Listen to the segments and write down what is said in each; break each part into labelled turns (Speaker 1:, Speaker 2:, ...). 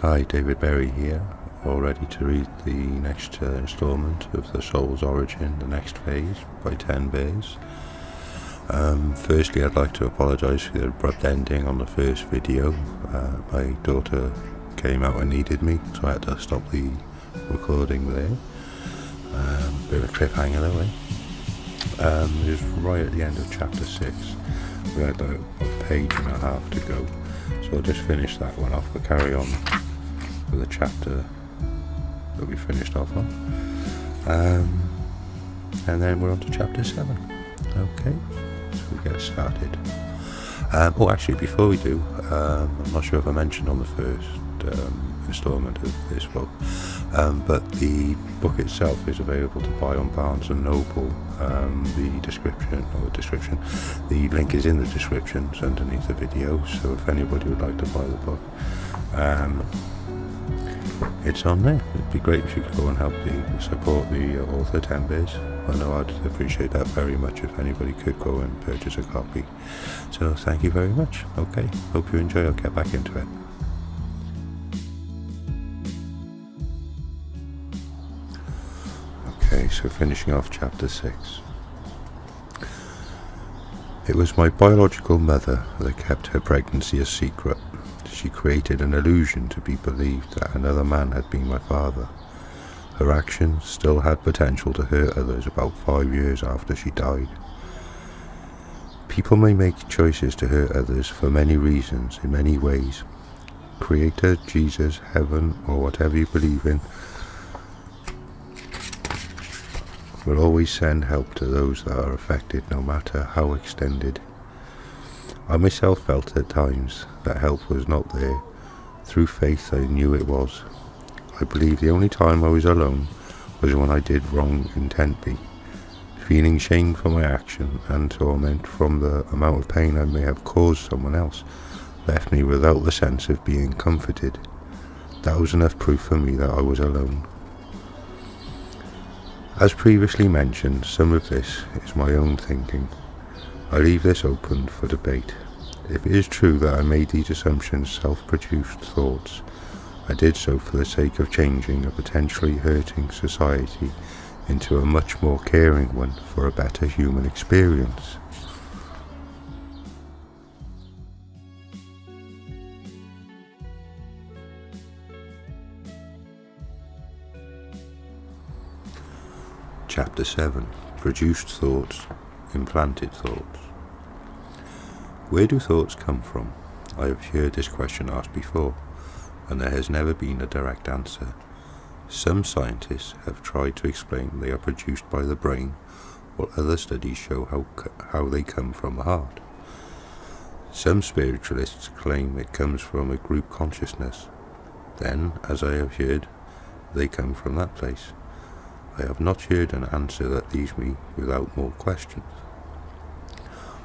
Speaker 1: Hi, David Berry here, all ready to read the next instalment of The Soul's Origin, the next phase, by 10 Bears. Firstly, I'd like to apologise for the abrupt ending on the first video. My daughter came out and needed me, so I had to stop the recording there. Bit of a cliffhanger though, eh? It was right at the end of chapter 6. We had a page and a half to go, so I'll just finish that one off. We'll carry on with the chapter that we finished off on, and then we're on to chapter 7. Okay, so we get started. Actually, before we do, I'm not sure if I mentioned on the first instalment of this book, but the book itself is available to buy on Barnes & Noble. The link is in the descriptions underneath the video, so if anybody would like to buy the book, it's on there. It'd be great if you could go and help support the author, 10 Bears. I know I'd appreciate that very much if anybody could go and purchase a copy. So thank you very much. Okay, hope you enjoy. I'll get back into it. Okay, so finishing off chapter 6. It was my biological mother that kept her pregnancy a secret. She created an illusion to be believed that another man had been my father. Her actions still had potential to hurt others about 5 years after she died. People may make choices to hurt others for many reasons, in many ways. Creator, Jesus, heaven, or whatever you believe in, will always send help to those that are affected, no matter how extended. I myself felt at times that help was not there. Through faith I knew it was. I believe the only time I was alone was when I did wrong intently. Feeling shame for my action and torment from the amount of pain I may have caused someone else left me without the sense of being comforted. That was enough proof for me that I was alone. As previously mentioned, some of this is my own thinking. I leave this open for debate. If it is true that I made these assumptions self-produced thoughts, I did so for the sake of changing a potentially hurting society into a much more caring one for a better human experience. Chapter 7. Produced thoughts, implanted thoughts. Where do thoughts come from? I have heard this question asked before, and there has never been a direct answer. Some scientists have tried to explain they are produced by the brain, while other studies show how they come from the heart. Some spiritualists claim it comes from a group consciousness. Then, as I have heard, they come from that place. I have not heard an answer that leaves me without more questions.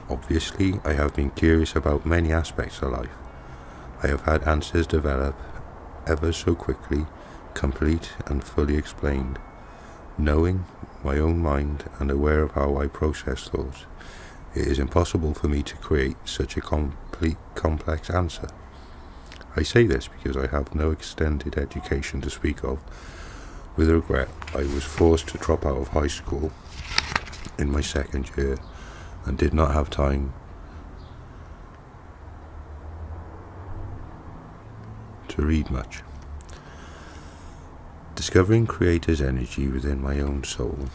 Speaker 1: Obviously, I have been curious about many aspects of life. I have had answers develop ever so quickly, complete and fully explained. Knowing my own mind and aware of how I process thoughts, it is impossible for me to create such a complex answer. I say this because I have no extended education to speak of. With regret, I was forced to drop out of high school in my second year and did not have time to read much. Discovering Creator's energy within my own soul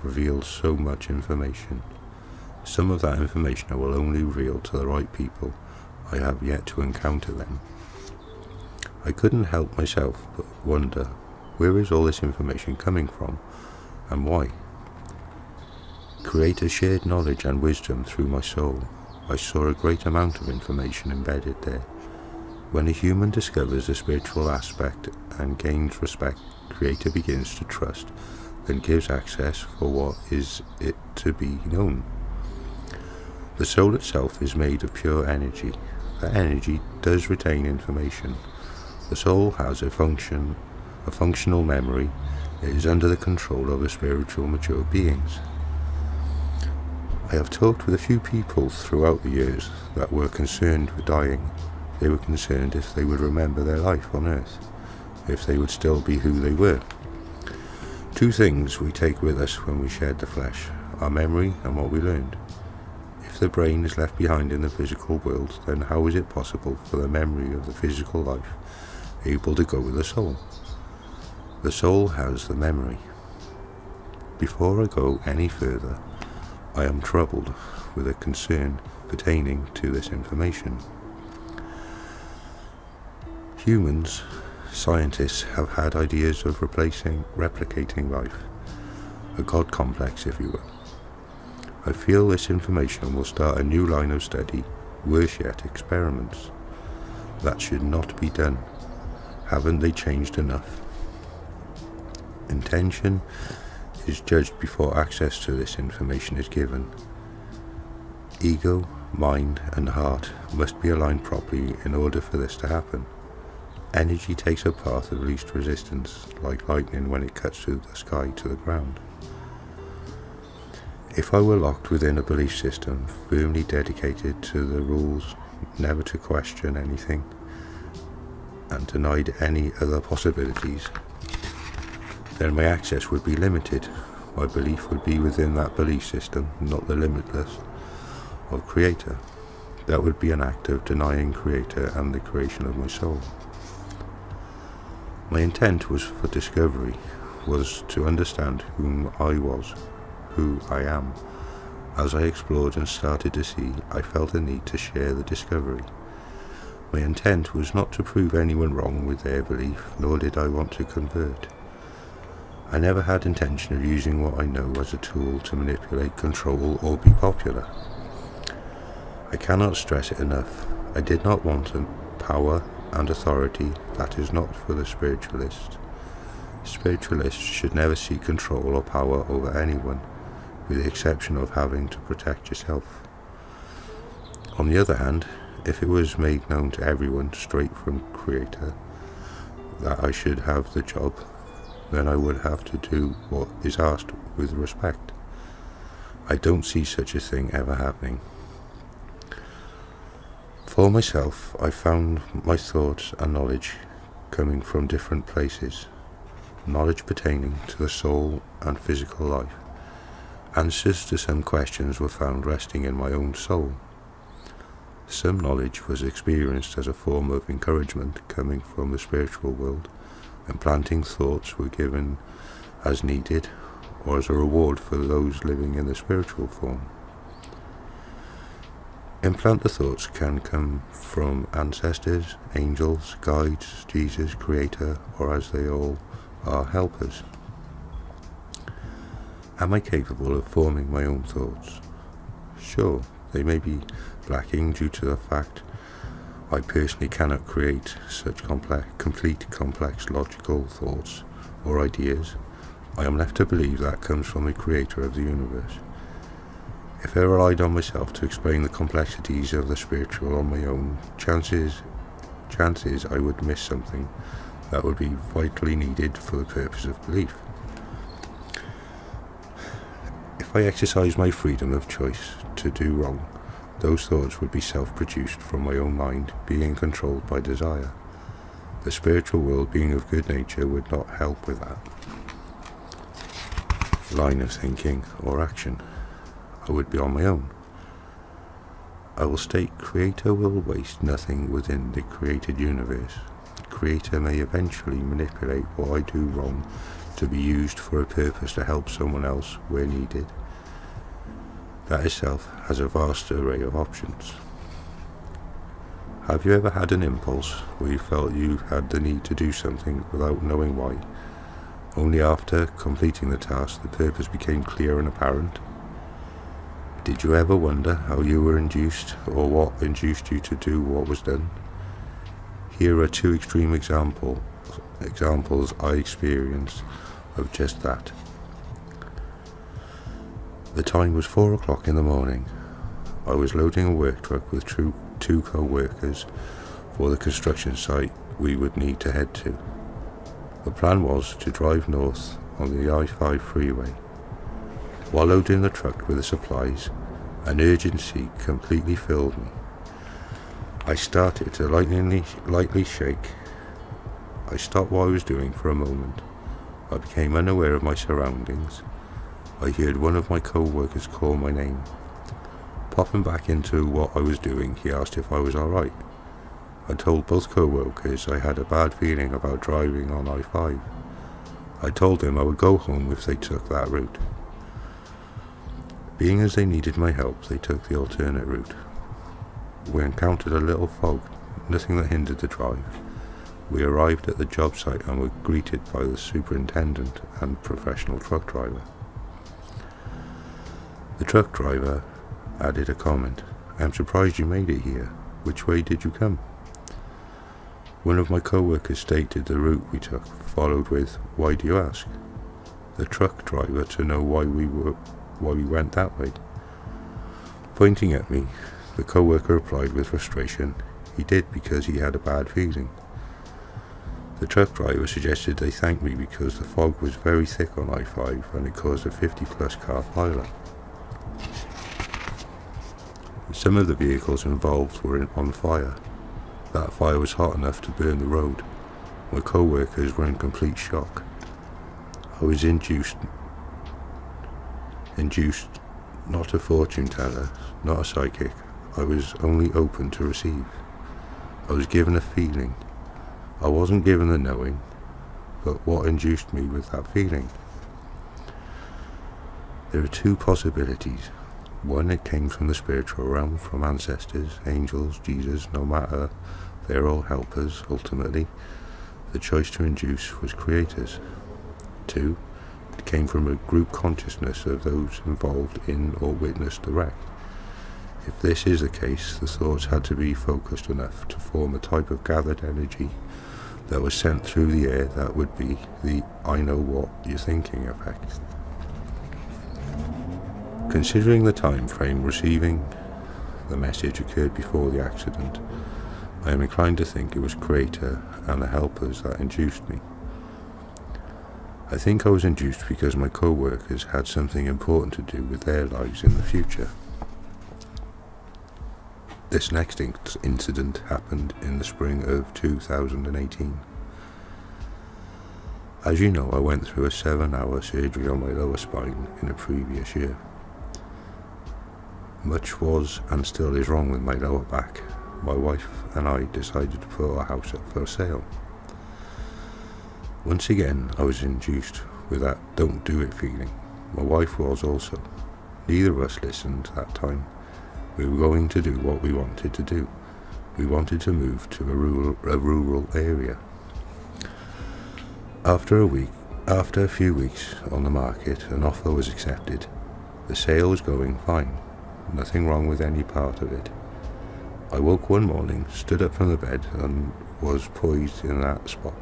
Speaker 1: reveals so much information. Some of that information I will only reveal to the right people. I have yet to encounter them. I couldn't help myself but wonder, where is all this information coming from, and why? Creator shared knowledge and wisdom through my soul. I saw a great amount of information embedded there. When a human discovers a spiritual aspect and gains respect, Creator begins to trust, then gives access for what is it to be known. The soul itself is made of pure energy. That energy does retain information. The soul has a functional memory. It is under the control of the spiritual mature beings. I have talked with a few people throughout the years that were concerned with dying. They were concerned if they would remember their life on Earth, if they would still be who they were. Two things we take with us when we shed the flesh, our memory and what we learned. If the brain is left behind in the physical world, then how is it possible for the memory of the physical life able to go with the soul? The soul has the memory. Before I go any further, I am troubled with a concern pertaining to this information. Humans, scientists, have had ideas of replicating life, a God complex, if you will. I feel this information will start a new line of study, worse yet, experiments. That should not be done. Haven't they changed enough? Intention is judged before access to this information is given. Ego, mind, and heart must be aligned properly in order for this to happen. Energy takes a path of least resistance, like lightning when it cuts through the sky to the ground. If I were locked within a belief system firmly dedicated to the rules never to question anything and denied any other possibilities, then my access would be limited. My belief would be within that belief system, not the limitless of Creator. That would be an act of denying Creator and the creation of my soul. My intent was for discovery, was to understand whom I was, who I am. As I explored and started to see, I felt a need to share the discovery. My intent was not to prove anyone wrong with their belief, nor did I want to convert. I never had intention of using what I know as a tool to manipulate, control, or be popular. I cannot stress it enough. I did not want power and authority. That is not for the spiritualist. Spiritualists should never seek control or power over anyone, with the exception of having to protect yourself. On the other hand, if it was made known to everyone straight from Creator that I should have the job, then I would have to do what is asked with respect. I don't see such a thing ever happening. For myself, I found my thoughts and knowledge coming from different places. Knowledge pertaining to the soul and physical life. Answers to some questions were found resting in my own soul. Some knowledge was experienced as a form of encouragement coming from the spiritual world. Implanting thoughts were given as needed or as a reward for those living in the spiritual form. Implanted thoughts can come from ancestors, angels, guides, Jesus, Creator, or as they all are, helpers. Am I capable of forming my own thoughts? Sure, they may be lacking due to the fact I personally cannot create such complete complex logical thoughts or ideas. I am left to believe that comes from the Creator of the universe. If I relied on myself to explain the complexities of the spiritual on my own, chances I would miss something that would be vitally needed for the purpose of belief. If I exercise my freedom of choice to do wrong, those thoughts would be self-produced from my own mind, being controlled by desire. The spiritual world, being of good nature, would not help with that line of thinking or action. I would be on my own. I will state, Creator will waste nothing within the created universe. Creator may eventually manipulate what I do wrong to be used for a purpose to help someone else where needed. That itself has a vast array of options. Have you ever had an impulse where you felt you had the need to do something without knowing why? Only after completing the task the purpose became clear and apparent? Did you ever wonder how you were induced, or what induced you to do what was done? Here are two extreme examples I experienced of just that. The time was 4 o'clock in the morning. I was loading a work truck with two co-workers for the construction site we would need to head to. The plan was to drive north on the I-5 freeway. While loading the truck with the supplies, an urgency completely filled me. I started to lightly shake. I stopped what I was doing for a moment. I became unaware of my surroundings. I heard one of my co-workers call my name. Popping back into what I was doing, he asked if I was alright. I told both co-workers I had a bad feeling about driving on I-5. I told them I would go home if they took that route. Being as they needed my help, they took the alternate route. We encountered a little fog, nothing that hindered the drive. We arrived at the job site and were greeted by the superintendent and professional truck driver. The truck driver added a comment. "I'm surprised you made it here. Which way did you come?" One of my co-workers stated the route we took, followed with, "Why do you ask?" The truck driver to know why we went that way. Pointing at me, the co-worker replied with frustration, he did because he had a bad feeling. The truck driver suggested they thank me because the fog was very thick on I-5 and it caused a 50-plus car pileup. Some of the vehicles involved were on fire. That fire was hot enough to burn the road. My co-workers were in complete shock. I was induced, not a fortune teller, not a psychic. I was only open to receive. I was given a feeling. I wasn't given the knowing, but what induced me with that feeling? There are two possibilities. One, it came from the spiritual realm, from ancestors, angels, Jesus, no matter, they're all helpers, ultimately. The choice to induce was creators. Two, it came from a group consciousness of those involved in or witnessed the wreck. If this is the case, the thoughts had to be focused enough to form a type of gathered energy that was sent through the air that would be the "I know what you're thinking" effect. Considering the time frame receiving the message occurred before the accident, I am inclined to think it was Creator and the helpers that induced me. I think I was induced because my co-workers had something important to do with their lives in the future. This next incident happened in the spring of 2018. As you know, I went through a 7-hour surgery on my lower spine in a previous year. Much was and still is wrong with my lower back. My wife and I decided to put our house up for sale. Once again, I was induced with that "don't do it" feeling. My wife was also. Neither of us listened that time. We were going to do what we wanted to do. We wanted to move to a rural area. After a few weeks on the market, an offer was accepted. The sale was going fine. Nothing wrong with any part of it. I woke one morning, stood up from the bed, and was poised in that spot.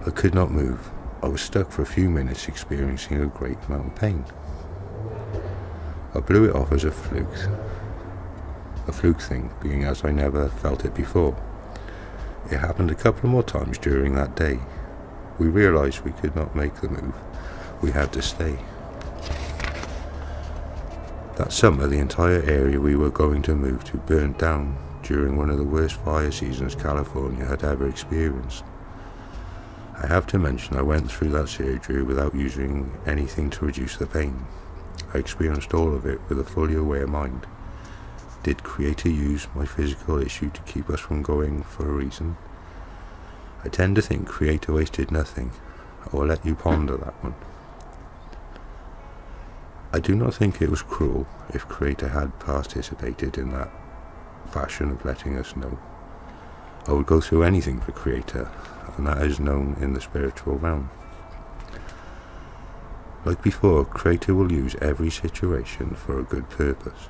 Speaker 1: I could not move. I was stuck for a few minutes, experiencing a great amount of pain. I blew it off as a fluke thing, being as I never felt it before. It happened a couple more times during that day. We realized we could not make the move. We had to stay. That summer, the entire area we were going to move to burnt down during one of the worst fire seasons California had ever experienced. I have to mention I went through that surgery without using anything to reduce the pain. I experienced all of it with a fully aware mind. Did Creator use my physical issue to keep us from going for a reason? I tend to think Creator wasted nothing. I will let you ponder that one. I do not think it was cruel if Creator had participated in that fashion of letting us know. I would go through anything for Creator, and that is known in the spiritual realm. Like before, Creator will use every situation for a good purpose.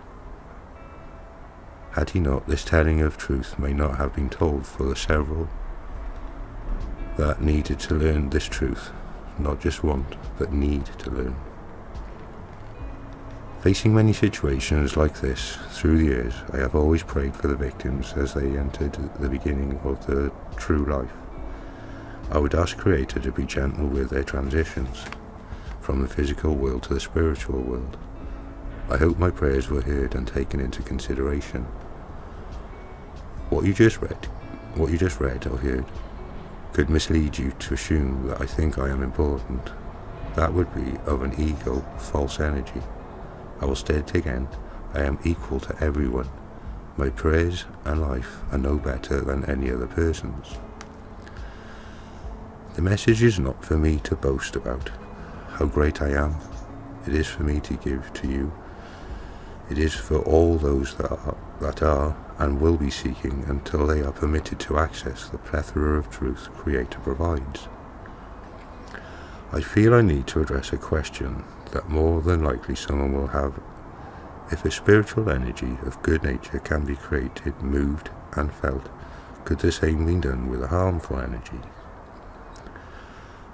Speaker 1: Had he not, this telling of truth may not have been told for the several that needed to learn this truth, not just want, but need to learn. Facing many situations like this through the years, I have always prayed for the victims as they entered the beginning of the true life. I would ask Creator to be gentle with their transitions from the physical world to the spiritual world. I hope my prayers were heard and taken into consideration. What you just read or heard could mislead you to assume that I think I am important. That would be of an ego, false energy. I will state again, I am equal to everyone. My prayers and life are no better than any other person's. The message is not for me to boast about how great I am. It is for me to give to you. It is for all those that are and will be seeking until they are permitted to access the plethora of truth Creator provides. I feel I need to address a question that more than likely someone will have. If a spiritual energy of good nature can be created, moved and felt, could the same be done with a harmful energy?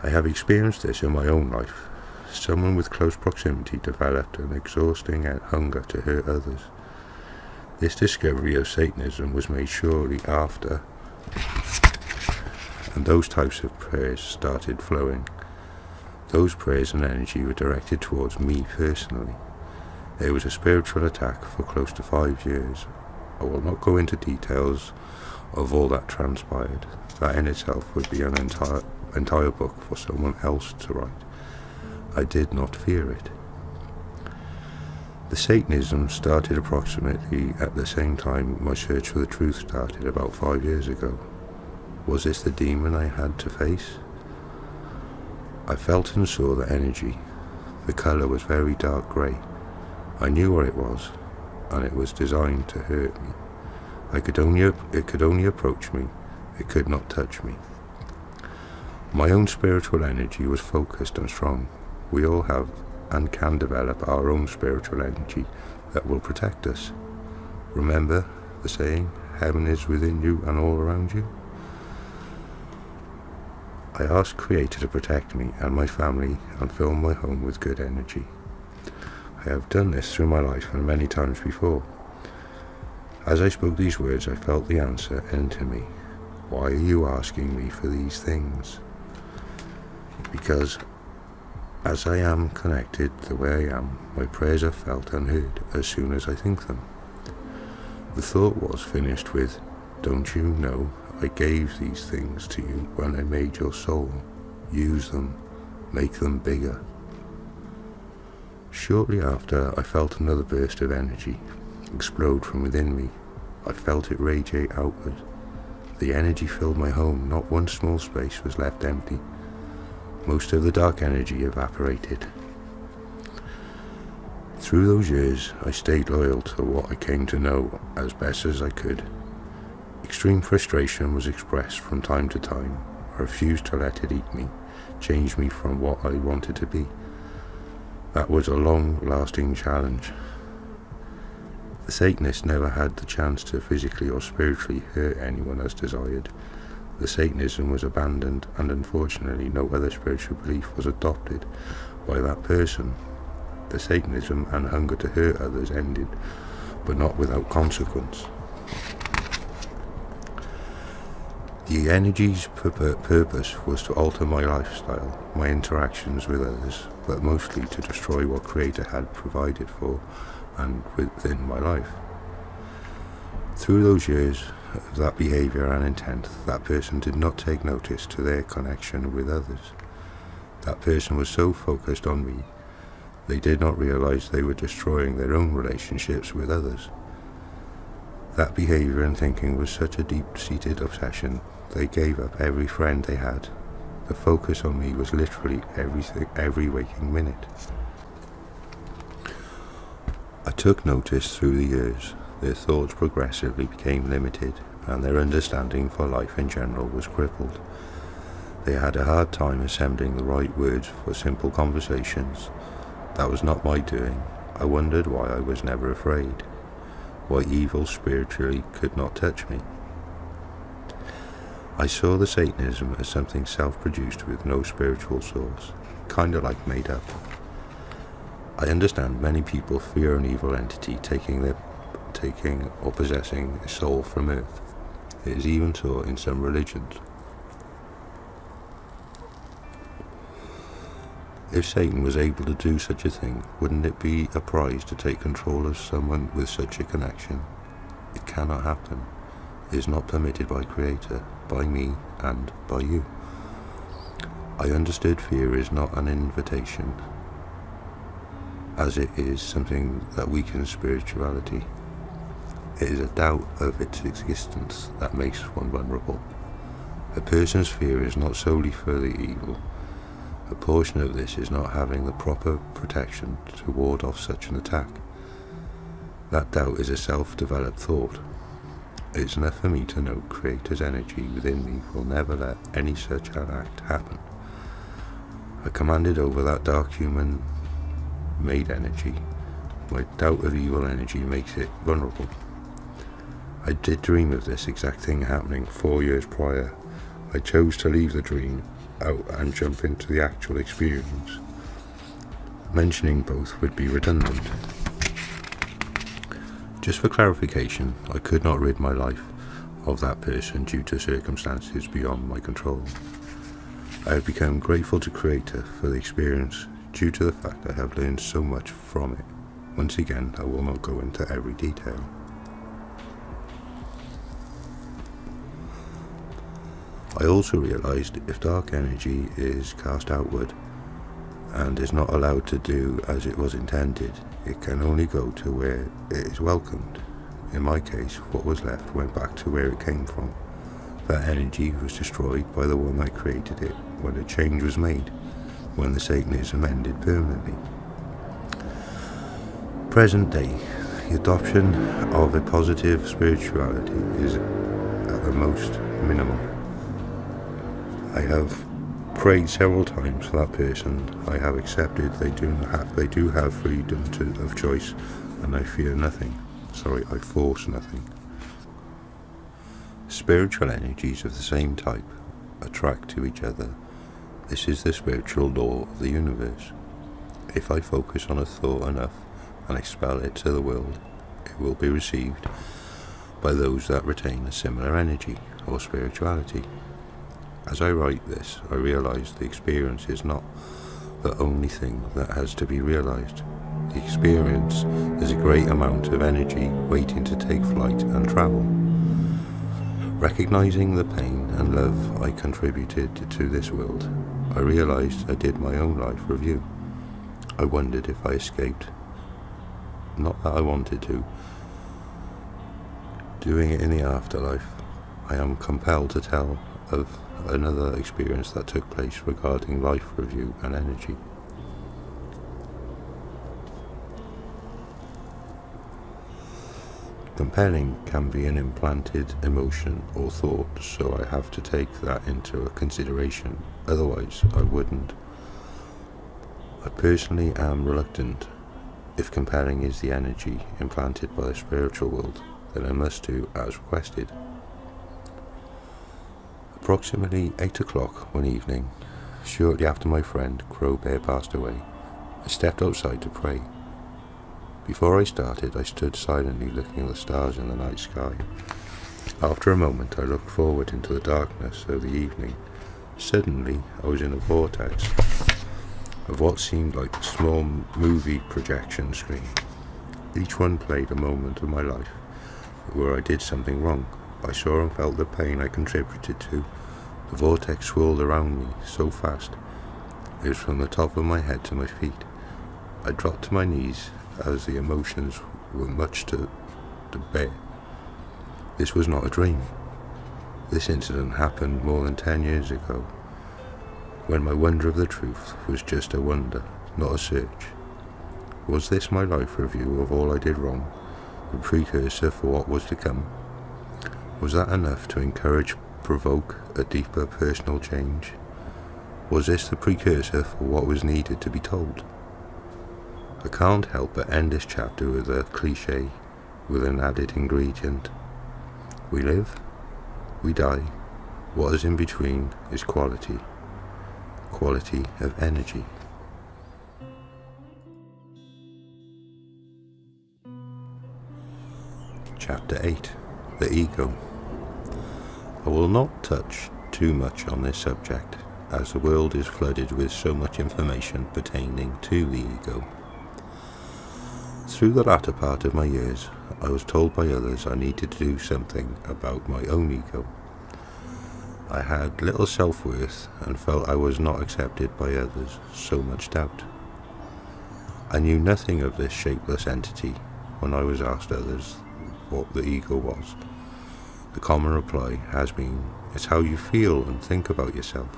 Speaker 1: I have experienced this in my own life. Someone with close proximity developed an exhausting hunger to hurt others. This discovery of Satanism was made shortly after, and those types of prayers started flowing. Those prayers and energy were directed towards me personally. It was a spiritual attack for close to 5 years. I will not go into details of all that transpired. That in itself would be an entire book for someone else to write. I did not fear it. The Satanism started approximately at the same time my search for the truth started about 5 years ago. Was this the demon I had to face? I felt and saw the energy. The colour was very dark grey. I knew what it was, and it was designed to hurt me. It could only approach me. It could not touch me. My own spiritual energy was focused and strong. We all have and can develop our own spiritual energy that will protect us. Remember the saying, heaven is within you and all around you? I asked Creator to protect me and my family and fill my home with good energy. I have done this through my life and many times before. As I spoke these words, I felt the answer enter me. Why are you asking me for these things? Because as I am connected the way I am, my prayers are felt and heard as soon as I think them. The thought was finished with, don't you know I gave these things to you when I made your soul? Use them, make them bigger. Shortly after, I felt another burst of energy explode from within me. I felt it radiate outward. The energy filled my home. Not one small space was left empty. Most of the dark energy evaporated. Through those years, I stayed loyal to what I came to know as best as I could. Extreme frustration was expressed from time to time. I refused to let it eat me, change me from what I wanted to be. That was a long-lasting challenge. The Satanist never had the chance to physically or spiritually hurt anyone as desired. The Satanism was abandoned, and unfortunately no other spiritual belief was adopted by that person. The Satanism and hunger to hurt others ended, but not without consequence. The energy's purpose was to alter my lifestyle, my interactions with others, but mostly to destroy what Creator had provided for and within my life. Through those years of that behaviour and intent, that person did not take notice to their connection with others. That person was so focused on me, they did not realise they were destroying their own relationships with others. That behaviour and thinking was such a deep-seated obsession, they gave up every friend they had. The focus on me was literally every waking minute. I took notice through the years. Their thoughts progressively became limited, and their understanding for life in general was crippled. They had a hard time assembling the right words for simple conversations. That was not my doing. I wondered why I was never afraid, why evil spiritually could not touch me. I saw the Satanism as something self-produced with no spiritual source, kinda like made up. I understand many people fear an evil entity taking or possessing a soul from earth. It is even taught in some religions. If Satan was able to do such a thing, wouldn't it be a prize to take control of someone with such a connection? It cannot happen. is not permitted by Creator, by me, and by you. I understood fear is not an invitation, as it is something that weakens spirituality. It is a doubt of its existence that makes one vulnerable. A person's fear is not solely for the evil. A portion of this is not having the proper protection to ward off such an attack. That doubt is a self-developed thought. It's enough for me to know Creator's energy within me will never let any such an act happen. I commanded over that dark human-made energy. My doubt of evil energy makes it vulnerable. I did dream of this exact thing happening 4 years prior. I chose to leave the dream out and jump into the actual experience. Mentioning both would be redundant. Just for clarification, I could not rid my life of that person due to circumstances beyond my control. I have become grateful to Creator for the experience due to the fact I have learned so much from it. Once again, I will not go into every detail. I also realized if dark energy is cast outward and is not allowed to do as it was intended, it can only go to where it is welcomed. In my case, what was left went back to where it came from. That energy was destroyed by the one that created it when a change was made, when the Satanism ended permanently. Present day, the adoption of a positive spirituality is at the most minimal. I have prayed several times for that person. I have accepted they do have freedom of choice, and I fear nothing. I force nothing. Spiritual energies of the same type attract to each other. This is the spiritual law of the universe. If I focus on a thought enough and expel it to the world, it will be received by those that retain a similar energy or spirituality. As I write this, I realize the experience is not the only thing that has to be realized. The experience is a great amount of energy waiting to take flight and travel. Recognizing the pain and love I contributed to this world, I realized I did my own life review. I wondered if I escaped. Not that I wanted to. Doing it in the afterlife, I am compelled to tell of another experience that took place regarding life review and energy. Compelling can be an implanted emotion or thought, so I have to take that into consideration, otherwise I wouldn't. I personally am reluctant. If compelling is the energy implanted by the spiritual world, then I must do as requested. Approximately 8 o'clock one evening, shortly after my friend Crowbear passed away, I stepped outside to pray. Before I started, I stood silently looking at the stars in the night sky. After a moment, I looked forward into the darkness of the evening. Suddenly, I was in a vortex of what seemed like a small movie projection screen. Each one played a moment of my life where I did something wrong. I saw and felt the pain I contributed to. The vortex swirled around me so fast. It was from the top of my head to my feet. I dropped to my knees as the emotions were much to bear. This was not a dream. This incident happened more than 10 years ago, when my wonder of the truth was just a wonder, not a search. Was this my life review of all I did wrong, the precursor for what was to come? Was that enough to provoke a deeper personal change? Was this the precursor for what was needed to be told? I can't help but end this chapter with a cliché, with an added ingredient. We live, we die, what is in between is quality of energy. Chapter 8. The Ego. I will not touch too much on this subject, as the world is flooded with so much information pertaining to the ego. Through the latter part of my years, I was told by others I needed to do something about my own ego. I had little self-worth and felt I was not accepted by others, so much doubt. I knew nothing of this shapeless entity when I was asked others what the ego was. The common reply has been, it's how you feel and think about yourself.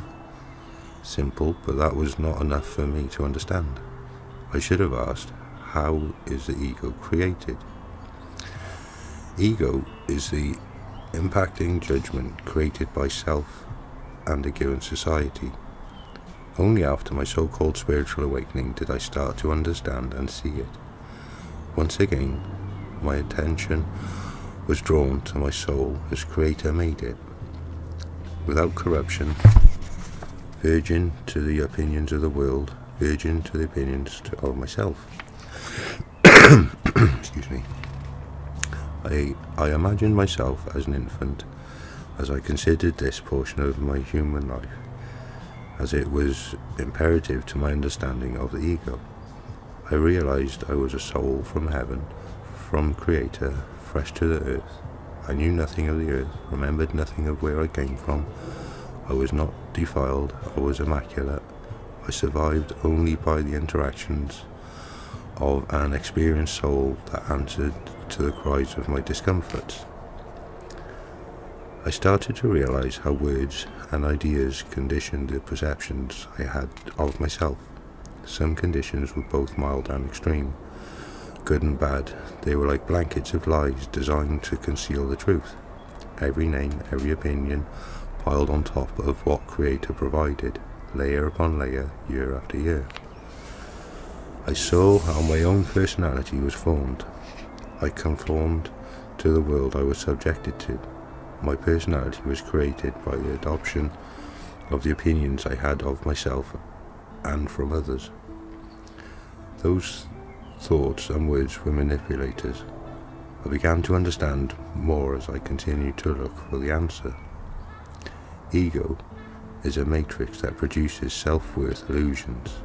Speaker 1: Simple, but that was not enough for me to understand. I should have asked, how is the ego created? Ego is the impacting judgment created by self and a given society. Only after my so-called spiritual awakening did I start to understand and see it. Once again, my attention was drawn to my soul as Creator made it, without corruption, virgin to the opinions of the world, virgin to the opinions of myself. Excuse me. I imagined myself as an infant as I considered this portion of my human life, as it was imperative to my understanding of the ego. I realized I was a soul from heaven, from Creator, fresh to the earth. I knew nothing of the earth, remembered nothing of where I came from. I was not defiled, I was immaculate. I survived only by the interactions of an experienced soul that answered to the cries of my discomforts. I started to realize how words and ideas conditioned the perceptions I had of myself. Some conditions were both mild and extreme, good and bad. They were like blankets of lies designed to conceal the truth. Every name, every opinion, piled on top of what Creator provided, layer upon layer, year after year. I saw how my own personality was formed. I conformed to the world I was subjected to. My personality was created by the adoption of the opinions I had of myself and from others. Those thoughts and words were manipulators. I began to understand more as I continued to look for the answer. Ego is a matrix that produces self-worth illusions.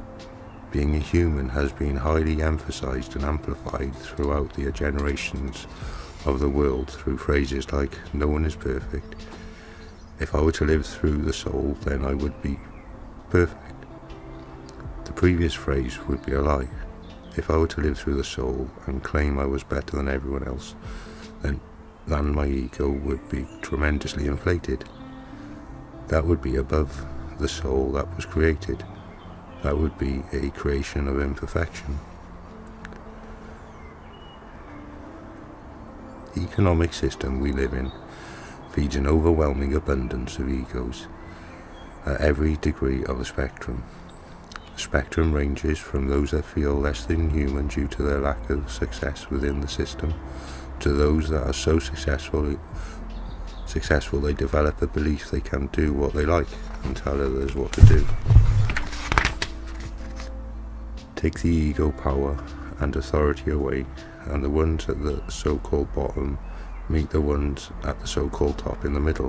Speaker 1: Being a human has been highly emphasized and amplified throughout the generations of the world through phrases like, no one is perfect. If I were to live through the soul, then I would be perfect. The previous phrase would be a lie. If I were to live through the soul and claim I was better than everyone else, then my ego would be tremendously inflated. That would be above the soul that was created. That would be a creation of imperfection. The economic system we live in feeds an overwhelming abundance of egos at every degree of the spectrum. The spectrum ranges from those that feel less than human due to their lack of success within the system, to those that are so successful they develop a belief they can do what they like and tell others what to do. Take the ego power and authority away, and the ones at the so-called bottom meet the ones at the so-called top in the middle.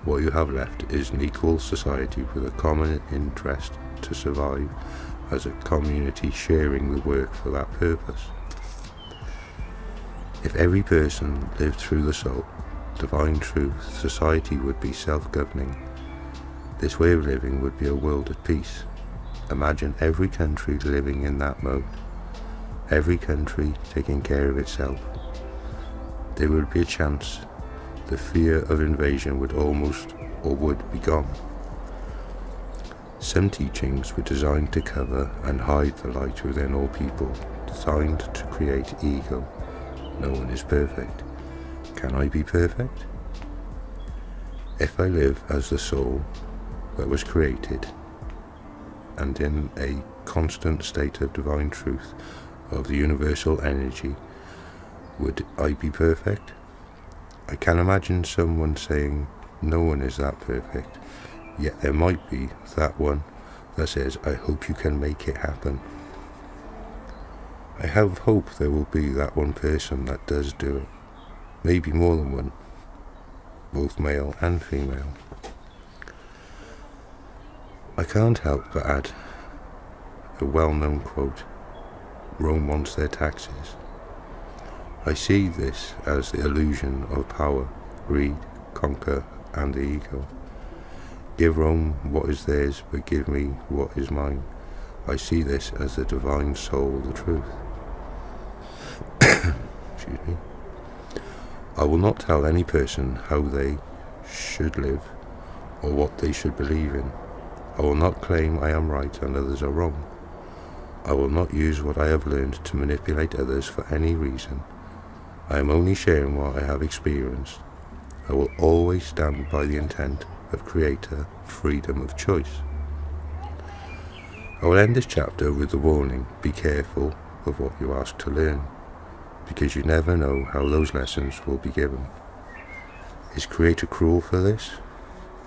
Speaker 1: What you have left is an equal society with a common interest to survive as a community sharing the work for that purpose. If every person lived through the soul, divine truth, society would be self-governing. This way of living would be a world at peace. Imagine every country living in that mode. Every country taking care of itself. There would be a chance the fear of invasion would be gone. Some teachings were designed to cover and hide the light within all people, designed to create ego. No one is perfect. Can I be perfect? If I live as the soul that was created, and in a constant state of divine truth, of the universal energy, would I be perfect? I can imagine someone saying, no one is that perfect, yet there might be that one that says, I hope you can make it happen. I have hope there will be that one person that does do it, maybe more than one, both male and female. I can't help but add a well-known quote. Rome wants their taxes. I see this as the illusion of power, greed, conquer, and the ego. Give Rome what is theirs, but give me what is mine. I see this as the divine soul, the truth. Excuse me. I will not tell any person how they should live or what they should believe in. I will not claim I am right and others are wrong. I will not use what I have learned to manipulate others for any reason. I am only sharing what I have experienced. I will always stand by the intent of Creator, freedom of choice. I will end this chapter with the warning, be careful of what you ask to learn, because you never know how those lessons will be given. Is Creator cruel for this?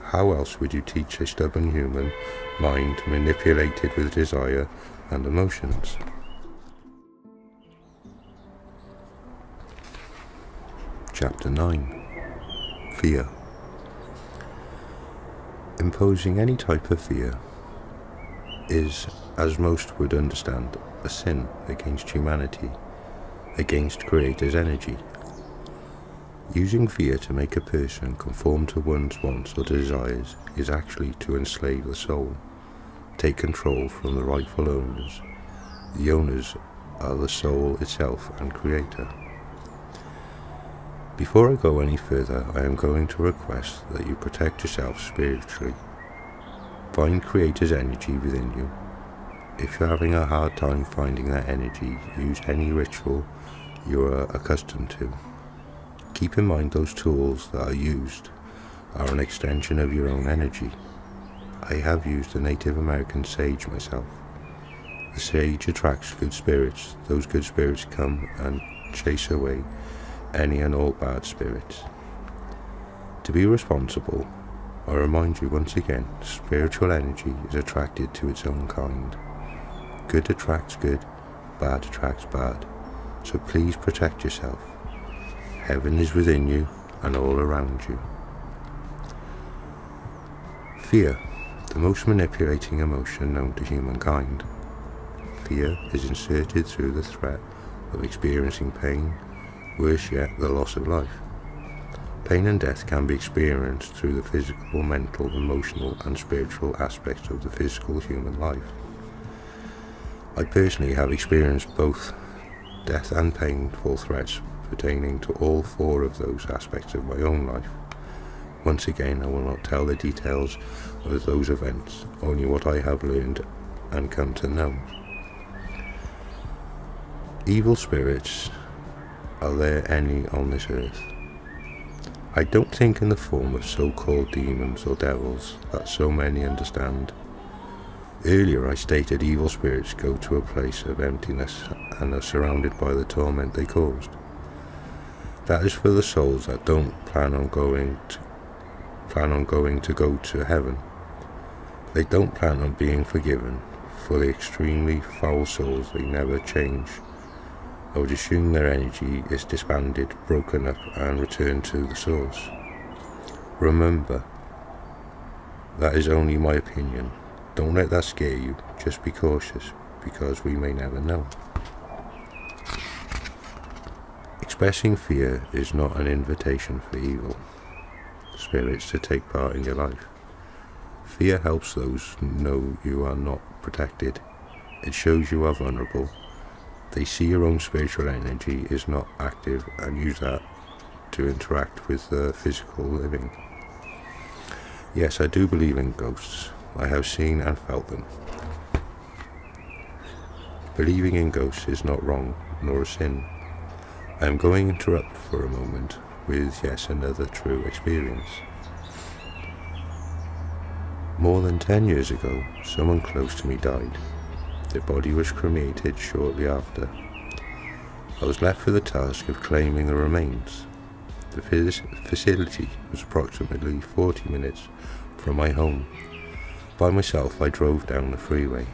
Speaker 1: How else would you teach a stubborn human mind manipulated with desire and emotions? Chapter 9. Fear. Imposing any type of fear is, as most would understand, a sin against humanity, against Creator's energy. Using fear to make a person conform to one's wants or desires is actually to enslave the soul, take control from the rightful owners. The owners are the soul itself and Creator. Before I go any further, I am going to request that you protect yourself spiritually. Find Creator's energy within you. If you're having a hard time finding that energy, use any ritual you are accustomed to. Keep in mind those tools that are used are an extension of your own energy. I have used the Native American sage myself. The sage attracts good spirits. Those good spirits come and chase away any and all bad spirits. To be responsible, I remind you once again, spiritual energy is attracted to its own kind. Good attracts good, bad attracts bad. So please protect yourself. Heaven is within you and all around you. Fear, the most manipulating emotion known to humankind. Fear is inserted through the threat of experiencing pain, worse yet, the loss of life. Pain and death can be experienced through the physical, mental, emotional, and spiritual aspects of the physical human life. I personally have experienced both death and painful threats pertaining to all four of those aspects of my own life. Once again, I will not tell the details of those events, only what I have learned and come to know. Evil spirits, are there any on this earth? I don't think in the form of so-called demons or devils that so many understand. Earlier I stated evil spirits go to a place of emptiness and are surrounded by the torment they caused. That is for the souls that don't plan on going to go to heaven. They don't plan on being forgiven. For the extremely foul souls, they never change. I would assume their energy is disbanded, broken up, and returned to the source. Remember, that is only my opinion. Don't let that scare you. Just be cautious, because we may never know. Expressing fear is not an invitation for evil spirits to take part in your life. Fear helps those know you are not protected. It shows you are vulnerable. They see your own spiritual energy is not active and use that to interact with the physical living. Yes, I do believe in ghosts. I have seen and felt them. Believing in ghosts is not wrong, nor a sin. I am going to interrupt for a moment with yet another true experience. More than 10 years ago, someone close to me died. Their body was cremated shortly after. I was left with the task of claiming the remains. The facility was approximately 40 minutes from my home. By myself, I drove down the freeway.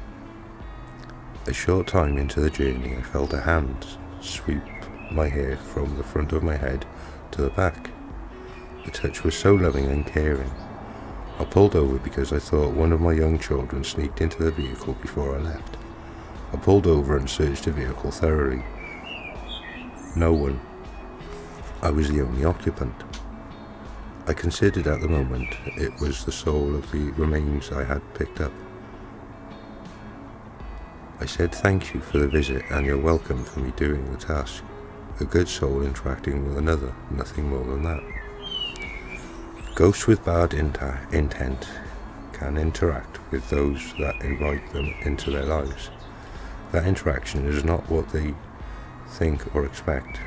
Speaker 1: A short time into the journey, I felt a hand sweep my hair from the front of my head to the back. The touch was so loving and caring. I pulled over because I thought one of my young children sneaked into the vehicle before I left. I pulled over and searched the vehicle thoroughly. No one. I was the only occupant. I considered at the moment it was the soul of the remains I had picked up. I said thank you for the visit and you're welcome for me doing the task. A good soul interacting with another, nothing more than that. Ghosts with bad intent can interact with those that invite them into their lives. That interaction is not what they think or expect.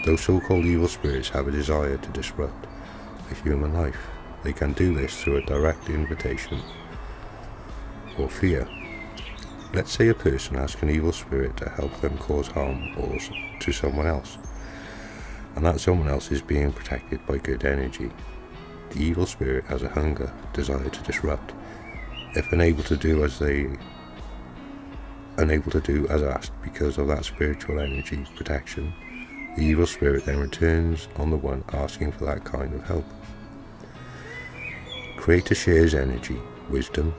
Speaker 1: Those so-called evil spirits have a desire to disrupt a human life. They can do this through a direct invitation or fear. Let's say a person asks an evil spirit to help them cause harm or to someone else, and that someone else is being protected by good energy. The evil spirit has a hunger, desire to disrupt. If unable to do as asked because of that spiritual energy protection, the evil spirit then returns on the one asking for that kind of help. Creator shares energy, wisdom,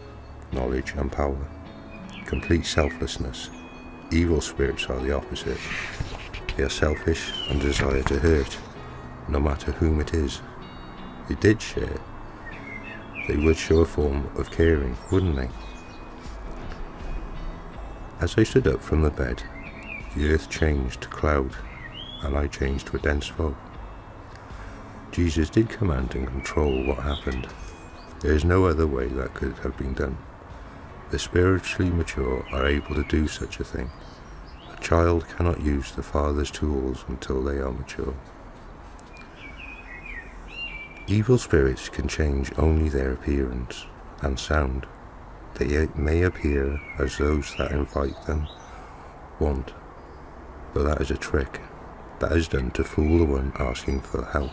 Speaker 1: knowledge and power. Complete selflessness. Evil spirits are the opposite. They are selfish and desire to hurt, no matter whom it is. They did share. They would show a form of caring, wouldn't they? As I stood up from the bed, the earth changed to cloud, and I changed to a dense fog. Jesus did command and control what happened. There is no other way that could have been done. The spiritually mature are able to do such a thing. A child cannot use the Father's tools until they are mature. Evil spirits can change only their appearance and sound. They may appear as those that invite them want, but that is a trick. That is done to fool the one asking for help.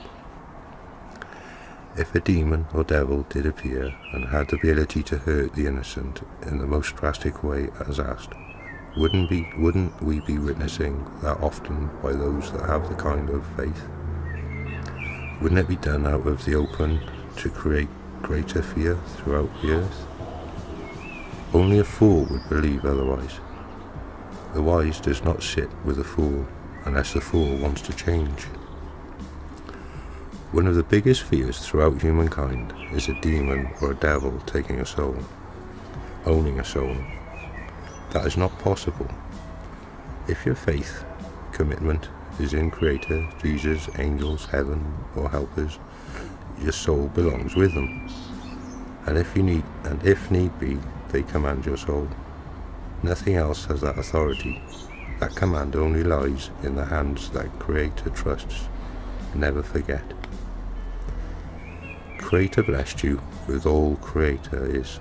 Speaker 1: If a demon or devil did appear and had the ability to hurt the innocent in the most drastic way as asked, wouldn't we be witnessing that often by those that have the kind of faith? Wouldn't it be done out of the open to create greater fear throughout the earth? Only a fool would believe otherwise. The wise does not sit with a fool unless the fool wants to change. One of the biggest fears throughout humankind is a demon or a devil taking a soul, owning a soul. That is not possible. If your faith, commitment is in Creator, Jesus, angels, heaven or helpers, your soul belongs with them. And if need be, they command your soul. Nothing else has that authority. That command only lies in the hands that Creator trusts. Never forget. Creator blessed you with all Creator is.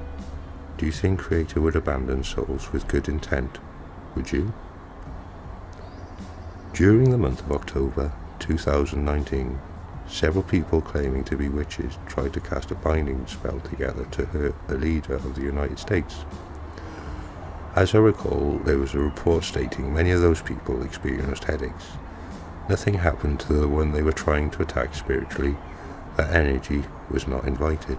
Speaker 1: Do you think Creator would abandon souls with good intent? Would you? During the month of October 2019, several people claiming to be witches tried to cast a binding spell together to hurt a leader of the United States. As I recall, there was a report stating many of those people experienced headaches. Nothing happened to the one they were trying to attack spiritually. That energy was not invited.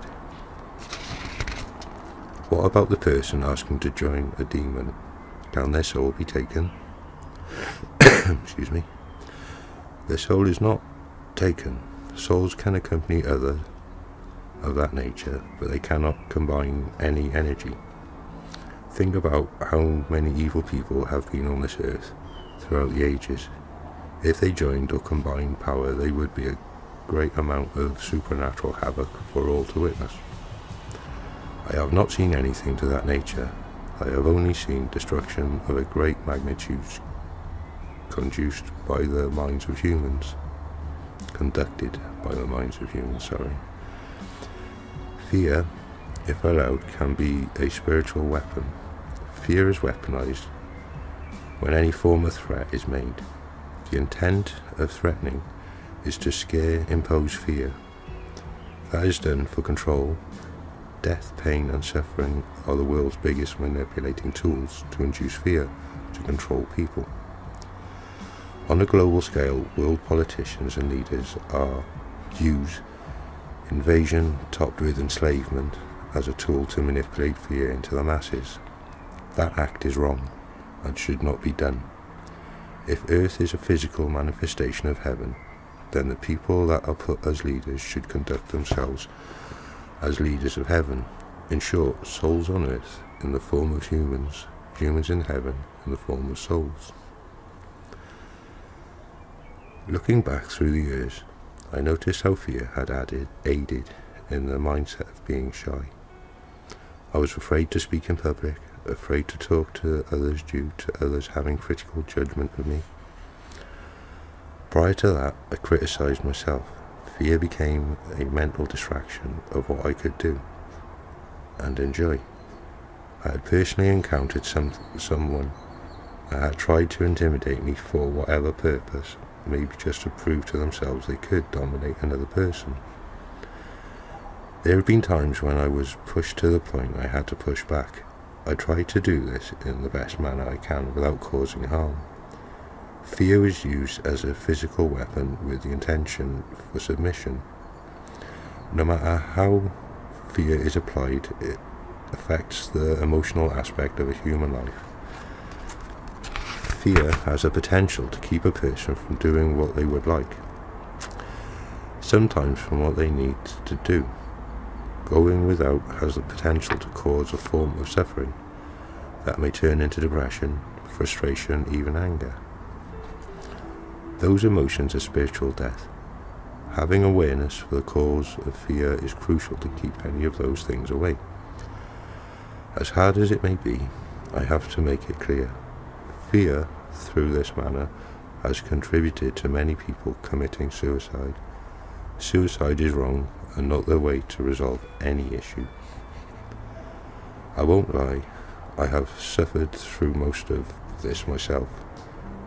Speaker 1: What about the person asking to join a demon? Can their soul be taken? Excuse me. Their soul is not taken. Souls can accompany others of that nature, but they cannot combine any energy. Think about how many evil people have been on this earth throughout the ages. If they joined or combined power, they would be a great amount of supernatural havoc for all to witness. I have not seen anything to that nature. I have only seen destruction of a great magnitude conducted by the minds of humans. Fear, if allowed, can be a spiritual weapon. Fear is weaponized when any form of threat is made. The intent of threatening is to scare, impose fear. That is done for control. Death, pain and suffering are the world's biggest manipulating tools to induce fear, to control people. On a global scale, world politicians and leaders use invasion topped with enslavement as a tool to manipulate fear into the masses. That act is wrong. and should not be done. If earth is a physical manifestation of heaven, then the people that are put as leaders should conduct themselves as leaders of heaven. In short, souls on earth in the form of humans, humans in heaven in the form of souls. Looking back through the years, I noticed how fear had aided in the mindset of being shy. I was afraid to speak in public, afraid to talk to others due to others having critical judgment of me. Prior to that, I criticized myself. Fear became a mental distraction of what I could do and enjoy. I had personally encountered someone that had tried to intimidate me for whatever purpose, maybe just to prove to themselves they could dominate another person. There have been times when I was pushed to the point I had to push back. I tried to do this in the best manner I can without causing harm. Fear was used as a physical weapon with the intention for submission. No matter how fear is applied, it affects the emotional aspect of a human life. Fear has a potential to keep a person from doing what they would like, sometimes from what they need to do. Going without has the potential to cause a form of suffering that may turn into depression, frustration, even anger. Those emotions are spiritual death. Having awareness for the cause of fear is crucial to keep any of those things away. As hard as it may be, I have to make it clear. Fear, through this manner, has contributed to many people committing suicide. Suicide is wrong and not the way to resolve any issue. I won't lie, I have suffered through most of this myself.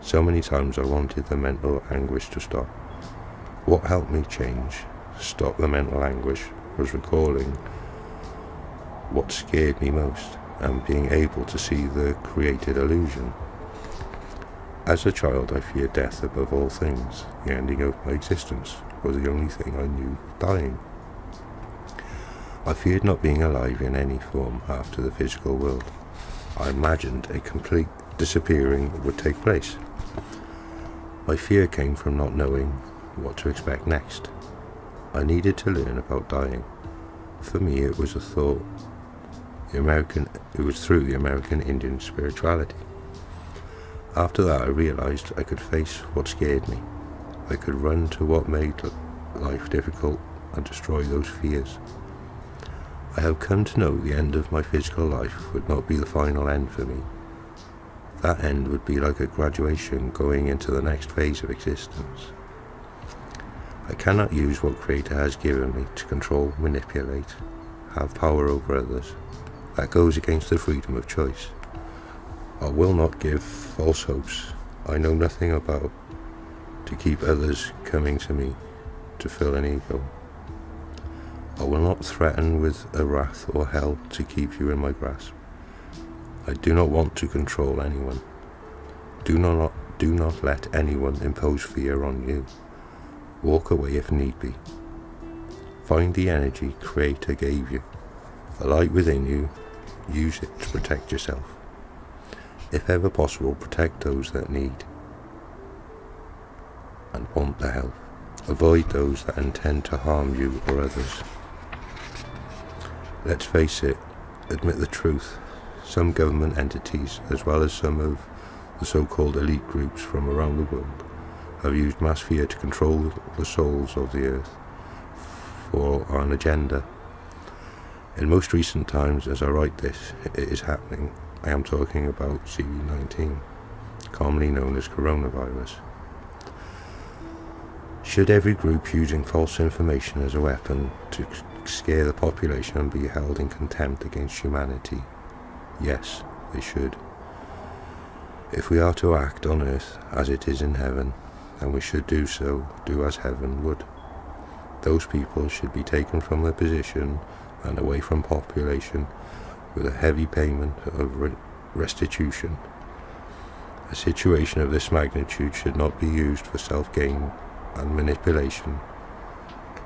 Speaker 1: So many times I wanted the mental anguish to stop. What helped me change, stop the mental anguish, was recalling what scared me most and being able to see the created illusion. As a child, I feared death above all things. The ending of my existence was the only thing I knew, dying. I feared not being alive in any form after the physical world. I imagined a complete disappearing would take place. My fear came from not knowing what to expect next. I needed to learn about dying. For me, it was a thought. It was through the American Indian spirituality. After that, I realized I could face what scared me. I could run to what made life difficult and destroy those fears. I have come to know the end of my physical life would not be the final end for me. That end would be like a graduation going into the next phase of existence. I cannot use what Creator has given me to control, manipulate, have power over others. That goes against the freedom of choice. I will not give false hopes I know nothing about to keep others coming to me to fill an ego. I will not threaten with a wrath or hell to keep you in my grasp. I do not want to control anyone. Do not let anyone impose fear on you. Walk away if need be. Find the energy Creator gave you, the light within you. Use it to protect yourself. If ever possible, protect those that need and want the help. Avoid those that intend to harm you or others. Let's face it, admit the truth. Some government entities, as well as some of the so-called elite groups from around the world, have used mass fear to control the souls of the earth for an agenda. In most recent times, as I write this, it is happening. I am talking about COVID-19, commonly known as coronavirus. Should every group using false information as a weapon to scare the population and be held in contempt against humanity? Yes, they should. If we are to act on earth as it is in heaven, then we should do as heaven would. Those people should be taken from their position and away from population with a heavy payment of restitution. A situation of this magnitude should not be used for self-gain and manipulation,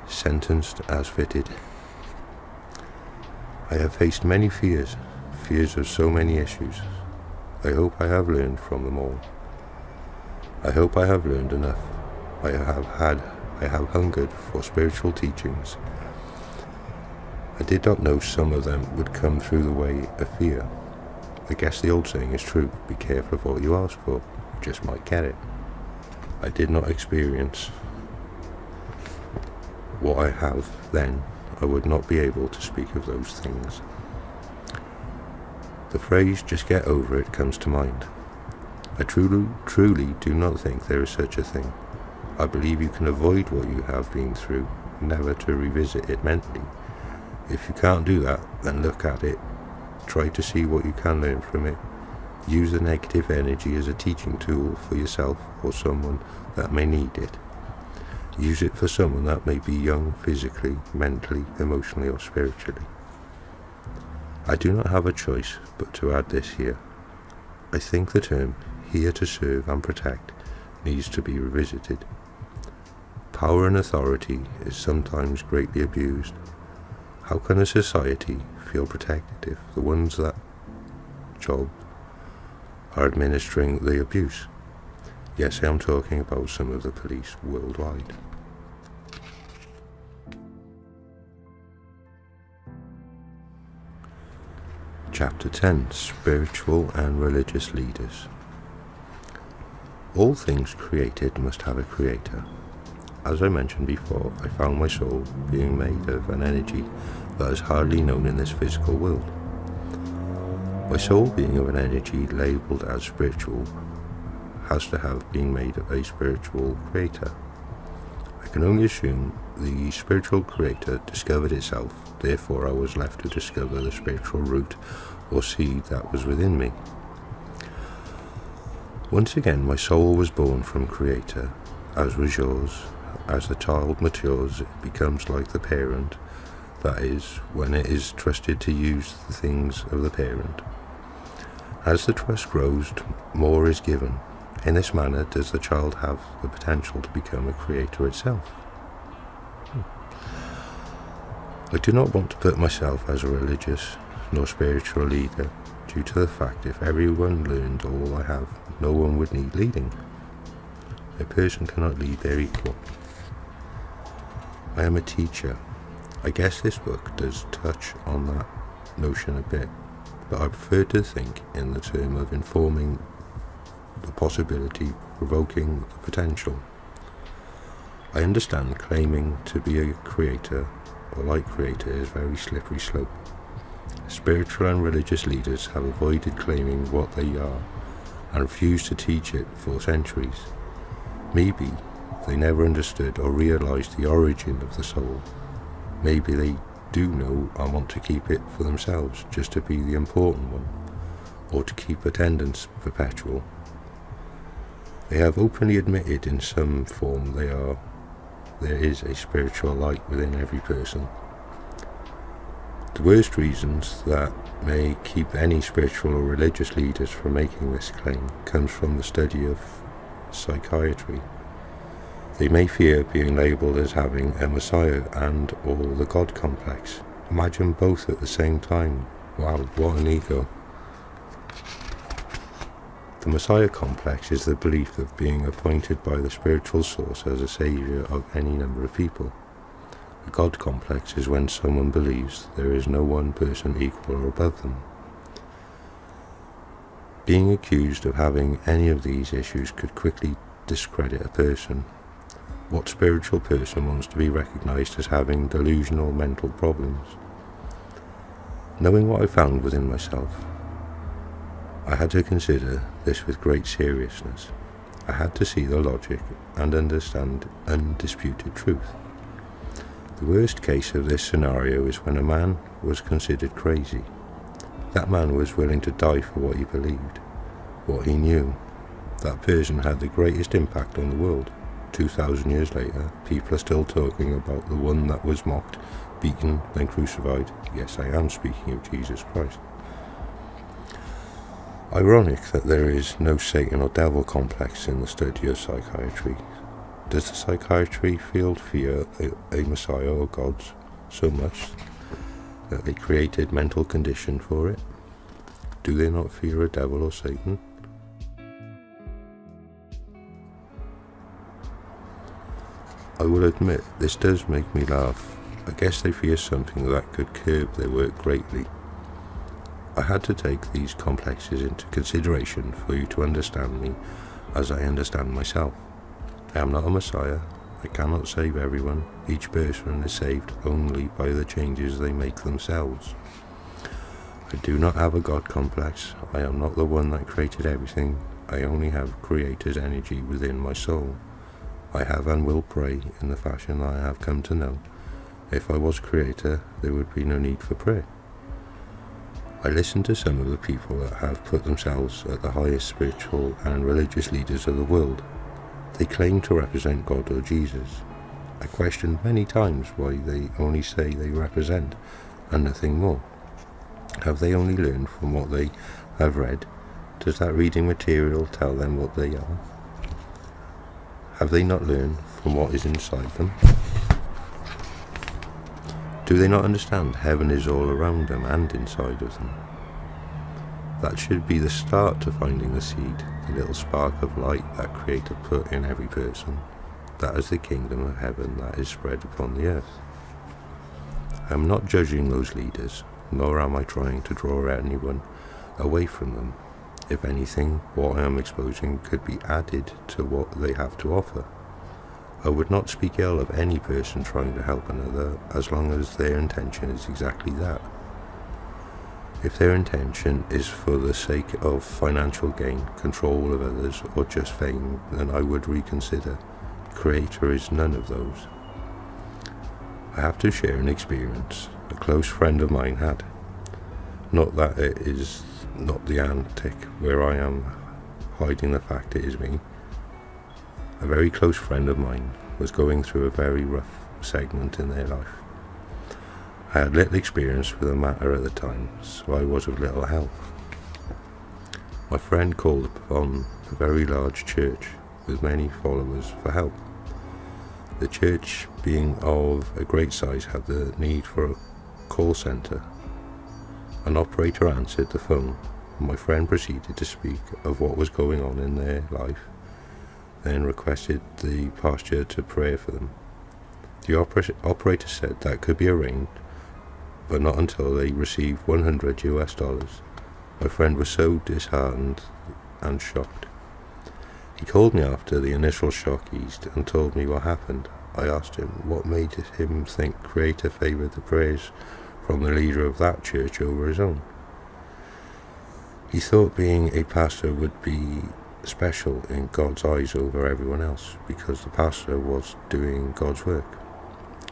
Speaker 1: sentenced as fitted. I have faced many fears of so many issues. I hope I have learned from them all. I hope I have learned enough. I have hungered for spiritual teachings. I did not know some of them would come through the way of fear. I guess the old saying is true, be careful of what you ask for, you just might get it. I did not experience what I have then. I would not be able to speak of those things. The phrase, just get over it, comes to mind. I truly do not think there is such a thing. I believe you can avoid what you have been through, never to revisit it mentally. If you can't do that, then look at it, try to see what you can learn from it. Use the negative energy as a teaching tool for yourself or someone that may need it. Use it for someone that may be young physically, mentally, emotionally or spiritually. I do not have a choice but to add this here. I think the term here to serve and protect needs to be revisited. Power and authority is sometimes greatly abused. How can a society feel protected if the ones that job are administering the abuse? Yes, I am talking about some of the police worldwide. Chapter 10. Spiritual and Religious Leaders. All things created must have a creator. As I mentioned before, I found my soul being made of an energy that is hardly known in this physical world. My soul being of an energy labelled as spiritual has to have been made of a spiritual creator. I can only assume the spiritual creator discovered itself, therefore I was left to discover the spiritual root or seed that was within me. Once again, my soul was born from creator, as was yours. As the child matures, it becomes like the parent, that is, when it is trusted to use the things of the parent. As the trust grows, more is given. In this manner does the child have the potential to become a creator itself. I do not want to put myself as a religious nor spiritual leader, due to the fact if everyone learned all I have, no one would need leading. A person cannot lead their equal. I am a teacher. I guess this book does touch on that notion a bit, but I prefer to think in the term of informing the possibility, provoking the potential. I understand claiming to be a creator or like creator is a very slippery slope. Spiritual and religious leaders have avoided claiming what they are and refused to teach it for centuries. Maybe they never understood or realized the origin of the soul. Maybe they do know and want to keep it for themselves, just to be the important one, or to keep attendance perpetual. They have openly admitted in some form there is a spiritual light within every person. The worst reasons that may keep any spiritual or religious leaders from making this claim comes from the study of psychiatry. They may fear being labelled as having a Messiah and or the God complex. Imagine both at the same time. Wow, what an ego. The Messiah complex is the belief of being appointed by the spiritual source as a saviour of any number of people. The God complex is when someone believes there is no one person equal or above them. Being accused of having any of these issues could quickly discredit a person. What spiritual person wants to be recognized as having delusional mental problems? Knowing what I found within myself, I had to consider this with great seriousness. I had to see the logic and understand undisputed truth. The worst case of this scenario is when a man was considered crazy. That man was willing to die for what he believed, what he knew. That person had the greatest impact on the world. 2,000 years later, people are still talking about the one that was mocked, beaten, then crucified. Yes, I am speaking of Jesus Christ. Ironic that there is no Satan or devil complex in the study of psychiatry. Does the psychiatry field fear a Messiah or gods so much that they created mental condition for it? Do they not fear a devil or Satan? I will admit, this does make me laugh. I guess they fear something that could curb their work greatly. I had to take these complexes into consideration for you to understand me as I understand myself. I am not a Messiah. I cannot save everyone. Each person is saved only by the changes they make themselves. I do not have a God complex. I am not the one that created everything. I only have Creator's energy within my soul. I have and will pray in the fashion I have come to know. If I was Creator, there would be no need for prayer. I listen to some of the people that have put themselves at the highest spiritual and religious leaders of the world. They claim to represent God or Jesus. I questioned many times why they only say they represent and nothing more. Have they only learned from what they have read? Does that reading material tell them what they are? Have they not learned from what is inside them? Do they not understand heaven is all around them and inside of them? That should be the start to finding the seed, the little spark of light that Creator put in every person. That is the kingdom of heaven that is spread upon the earth. I am not judging those leaders, nor am I trying to draw anyone away from them. If anything, what I am exposing could be added to what they have to offer. I would not speak ill of any person trying to help another, as long as their intention is exactly that. If their intention is for the sake of financial gain, control of others, or just fame, then I would reconsider. Creator is none of those. I have to share an experience a close friend of mine had. Not that it is not the antic where I am hiding the fact it is me. A very close friend of mine was going through a very rough segment in their life. I had little experience with the matter at the time, so I was of little help. My friend called upon a very large church with many followers for help. The church, being of a great size, had the need for a call centre. An operator answered the phone, and my friend proceeded to speak of what was going on in their life, then requested the pastor to pray for them. The operator said that could be arranged, but not until they received $100. My friend was so disheartened and shocked. He called me after the initial shock eased and told me what happened. I asked him what made him think Creator favoured the prayers from the leader of that church over his own. He thought being a pastor would be special in God's eyes over everyone else, because the pastor was doing God's work.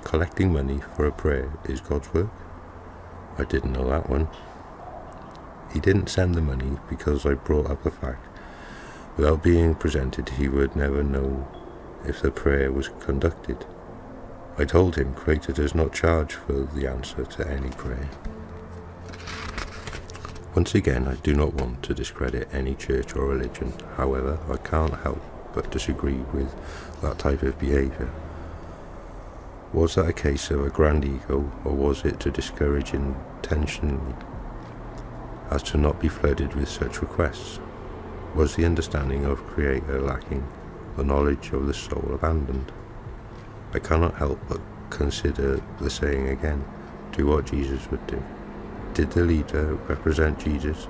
Speaker 1: Collecting money for a prayer is God's work? I didn't know that one. He didn't send the money because I brought up the fact. Without being presented, he would never know if the prayer was conducted. I told him Creator does not charge for the answer to any prayer. Once again, I do not want to discredit any church or religion. However, I can't help but disagree with that type of behaviour. Was that a case of a grand ego, or was it to discourage intentionally as to not be flooded with such requests? Was the understanding of Creator lacking, the knowledge of the soul abandoned? I cannot help but consider the saying again, do what Jesus would do. Did the leader represent Jesus?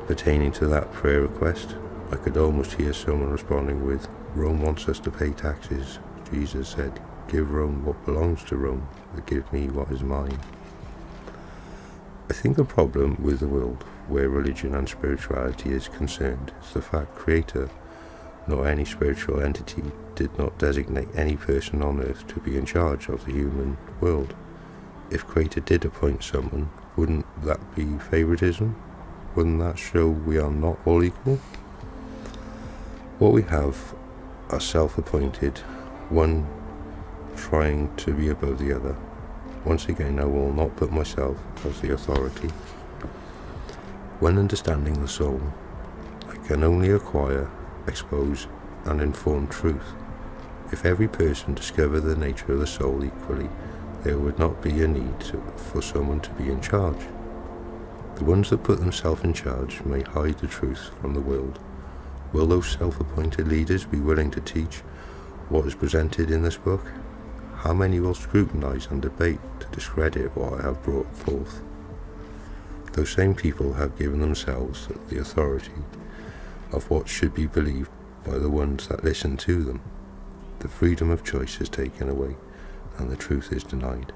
Speaker 1: Pertaining to that prayer request, I could almost hear someone responding with, Rome wants us to pay taxes. Jesus said, give Rome what belongs to Rome, but give me what is mine. I think the problem with the world where religion and spirituality is concerned is the fact Creator, nor any spiritual entity, did not designate any person on earth to be in charge of the human world. If Creator did appoint someone, wouldn't that be favoritism? Wouldn't that show we are not all equal? What we have are self-appointed, one trying to be above the other. Once again, I will not put myself as the authority. When understanding the soul, I can only acquire, expose, and inform truth. If every person discovered the nature of the soul equally, there would not be a need for someone to be in charge. The ones that put themselves in charge may hide the truth from the world. Will those self-appointed leaders be willing to teach what is presented in this book? How many will scrutinize and debate to discredit what I have brought forth? Those same people have given themselves the authority of what should be believed by the ones that listen to them. The freedom of choice is taken away, and the truth is denied.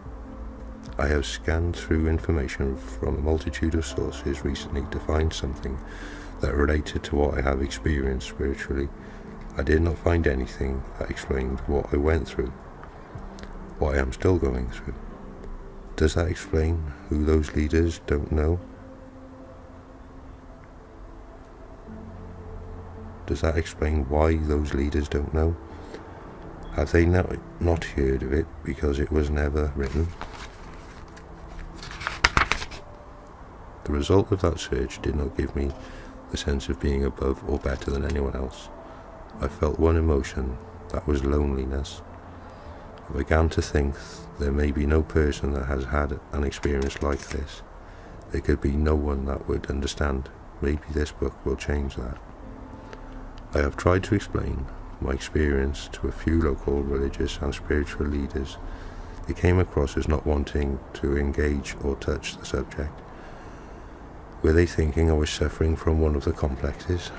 Speaker 1: I have scanned through information from a multitude of sources recently to find something that related to what I have experienced spiritually. I did not find anything that explained what I went through, what I am still going through. Does that explain who those leaders don't know? Does that explain why those leaders don't know? Have they not heard of it because it was never written? The result of that search did not give me the sense of being above or better than anyone else. I felt one emotion, that was loneliness. I began to think there may be no person that has had an experience like this. There could be no one that would understand. Maybe this book will change that. I have tried to explain my experience to a few local religious and spiritual leaders. They came across as not wanting to engage or touch the subject. Were they thinking I was suffering from one of the complexes?